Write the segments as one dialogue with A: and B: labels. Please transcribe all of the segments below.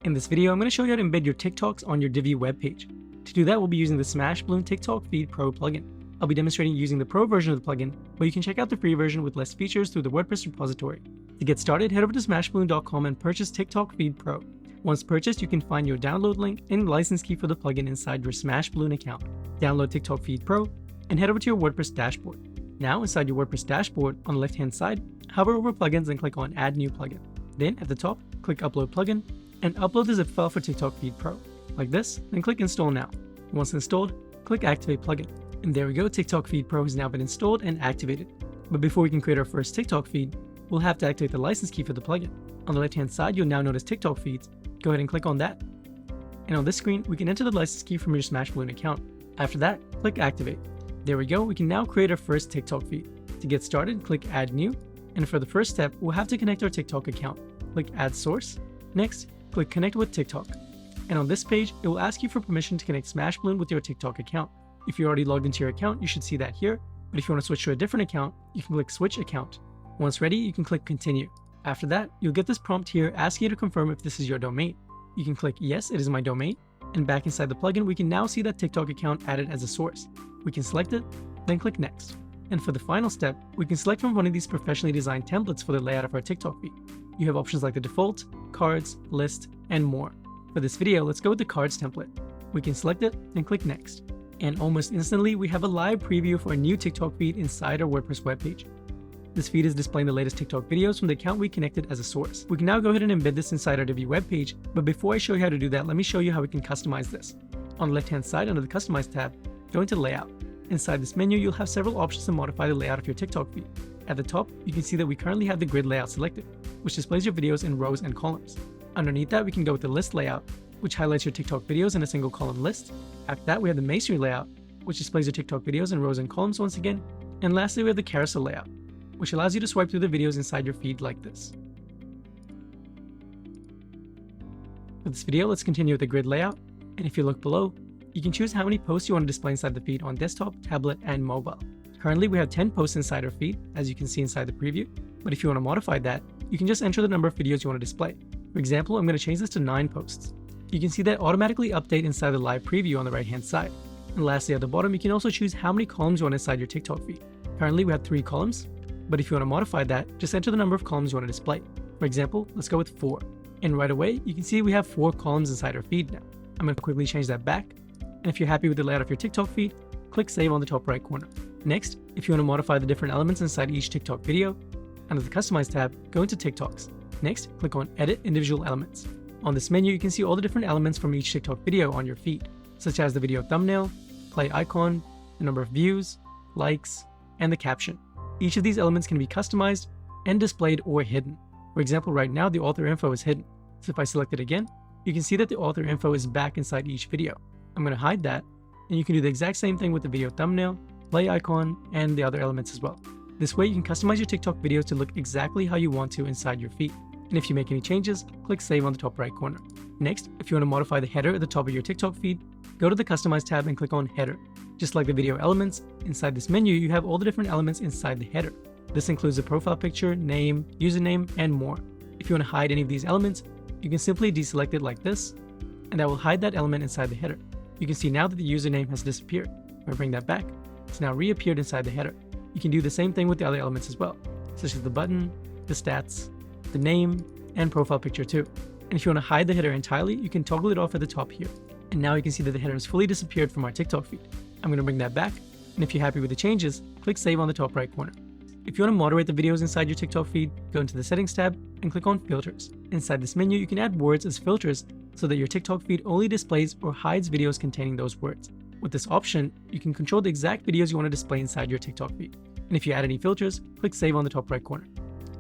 A: In this video, I'm going to show you how to embed your TikToks on your Divi webpage. To do that, we'll be using the Smashballoon TikTok Feed Pro plugin. I'll be demonstrating using the Pro version of the plugin, but you can check out the free version with less features through the WordPress repository. To get started, head over to smashballoon.com and purchase TikTok Feed Pro. Once purchased, you can find your download link and license key for the plugin inside your Smashballoon account. Download TikTok Feed Pro and head over to your WordPress dashboard. Now, inside your WordPress dashboard, on the left-hand side, hover over Plugins and click on Add New Plugin. Then, at the top, click Upload Plugin, and upload the zip file for TikTok Feed Pro, like this, then click Install Now. Once installed, click Activate Plugin. And there we go, TikTok Feed Pro has now been installed and activated. But before we can create our first TikTok feed, we'll have to activate the license key for the plugin. On the left-hand side, you'll now notice TikTok feeds. Go ahead and click on that. And on this screen, we can enter the license key from your Smashballoon account. After that, click Activate. There we go, we can now create our first TikTok feed. To get started, click Add New. And for the first step, we'll have to connect our TikTok account. Click Add Source. Next, click Connect with TikTok. And on this page, it will ask you for permission to connect Smashballoon with your TikTok account. If you're already logged into your account, you should see that here. But if you want to switch to a different account, you can click Switch Account. Once ready, you can click Continue. After that, you'll get this prompt here asking you to confirm if this is your domain. You can click Yes, it is my domain. And back inside the plugin, we can now see that TikTok account added as a source. We can select it, then click Next. And for the final step, we can select from one of these professionally designed templates for the layout of our TikTok feed. You have options like the default, cards, list, and more. For this video, let's go with the cards template. We can select it and click Next. And almost instantly, we have a live preview for a new TikTok feed inside our WordPress webpage. This feed is displaying the latest TikTok videos from the account we connected as a source. We can now go ahead and embed this inside our Divi webpage, but before I show you how to do that, let me show you how we can customize this. On the left-hand side under the Customize tab, go into Layout. Inside this menu, you'll have several options to modify the layout of your TikTok feed. At the top, you can see that we currently have the grid layout selected, which displays your videos in rows and columns. Underneath that, we can go with the list layout, which highlights your TikTok videos in a single column list. After that, we have the masonry layout, which displays your TikTok videos in rows and columns once again. And lastly, we have the carousel layout, which allows you to swipe through the videos inside your feed like this. For this video, let's continue with the grid layout. And if you look below, you can choose how many posts you want to display inside the feed on desktop, tablet, and mobile. Currently, we have 10 posts inside our feed, as you can see inside the preview. But if you want to modify that, you can just enter the number of videos you want to display. For example, I'm going to change this to 9 posts. You can see that automatically update inside the live preview on the right-hand side. And lastly, at the bottom, you can also choose how many columns you want inside your TikTok feed. Currently, we have 3 columns, but if you want to modify that, just enter the number of columns you want to display. For example, let's go with 4. And right away, you can see we have 4 columns inside our feed now. I'm going to quickly change that back. And if you're happy with the layout of your TikTok feed, click Save on the top right corner. Next, if you want to modify the different elements inside each TikTok video, under the Customize tab, go into TikToks. Next, click on Edit Individual Elements. On this menu, you can see all the different elements from each TikTok video on your feed, such as the video thumbnail, play icon, the number of views, likes, and the caption. Each of these elements can be customized and displayed or hidden. For example, right now, the author info is hidden. So if I select it again, you can see that the author info is back inside each video. I'm going to hide that, and you can do the exact same thing with the video thumbnail, play icon, and the other elements as well. This way, you can customize your TikTok videos to look exactly how you want to inside your feed. And if you make any changes, click Save on the top right corner. Next, if you want to modify the header at the top of your TikTok feed, go to the Customize tab and click on Header. Just like the video elements, inside this menu, you have all the different elements inside the header. This includes the profile picture, name, username, and more. If you want to hide any of these elements, you can simply deselect it like this, and that will hide that element inside the header. You can see now that the username has disappeared. If I bring that back, it's now reappeared inside the header. You can do the same thing with the other elements as well, such as the button, the stats, the name, and profile picture too. And if you want to hide the header entirely, you can toggle it off at the top here. And now you can see that the header has fully disappeared from our TikTok feed. I'm going to bring that back, and if you're happy with the changes, click Save on the top right corner. If you want to moderate the videos inside your TikTok feed, go into the Settings tab and click on Filters. Inside this menu, you can add words as filters so that your TikTok feed only displays or hides videos containing those words. With this option, you can control the exact videos you want to display inside your TikTok feed. And if you add any filters, click Save on the top right corner.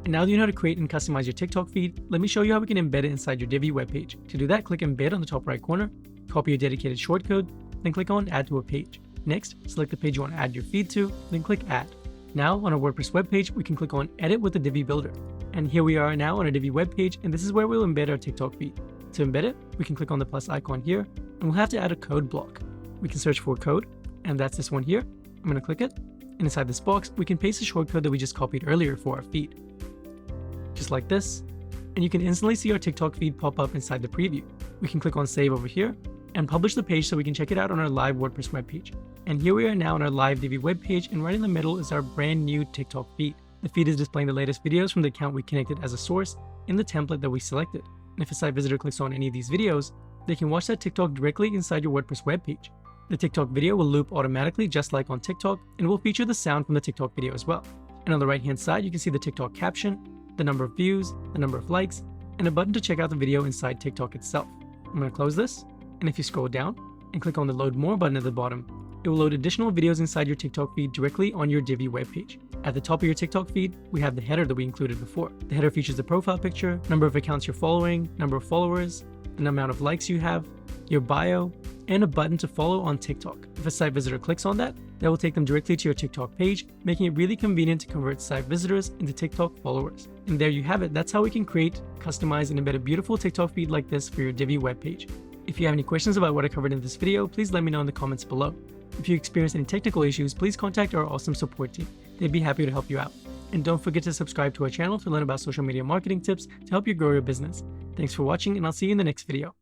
A: And now that you know how to create and customize your TikTok feed, let me show you how we can embed it inside your Divi webpage. To do that, click Embed on the top right corner, copy your dedicated shortcode, then click on Add to a page. Next, select the page you want to add your feed to, then click Add. Now, on our WordPress webpage, we can click on Edit with the Divi Builder. And here we are now on a Divi webpage, and this is where we'll embed our TikTok feed. To embed it, we can click on the plus icon here, and we'll have to add a code block. We can search for code, and that's this one here. I'm going to click it, and inside this box, we can paste the shortcode that we just copied earlier for our feed. Just like this, and you can instantly see our TikTok feed pop up inside the preview. We can click on save over here and publish the page so we can check it out on our live WordPress webpage. And here we are now on our live Divi webpage, and right in the middle is our brand new TikTok feed. The feed is displaying the latest videos from the account we connected as a source in the template that we selected. And if a site visitor clicks on any of these videos, they can watch that TikTok directly inside your WordPress webpage. The TikTok video will loop automatically just like on TikTok, and will feature the sound from the TikTok video as well. And on the right hand side, you can see the TikTok caption, the number of views, the number of likes, and a button to check out the video inside TikTok itself. I'm going to close this, and if you scroll down and click on the load more button at the bottom, it will load additional videos inside your TikTok feed directly on your Divi webpage. At the top of your TikTok feed, we have the header that we included before. The header features the profile picture, number of accounts you're following, number of followers, the amount of likes you have, your bio, and a button to follow on TikTok. If a site visitor clicks on that, will take them directly to your TikTok page, making it really convenient to convert site visitors into TikTok followers. And there you have it. That's how we can create, customize, and embed a beautiful TikTok feed like this for your Divi webpage. If you have any questions about what I covered in this video, please let me know in the comments below. If you experience any technical issues, please contact our awesome support team. They'd be happy to help you out. And don't forget to subscribe to our channel to learn about social media marketing tips to help you grow your business. Thanks for watching, and I'll see you in the next video.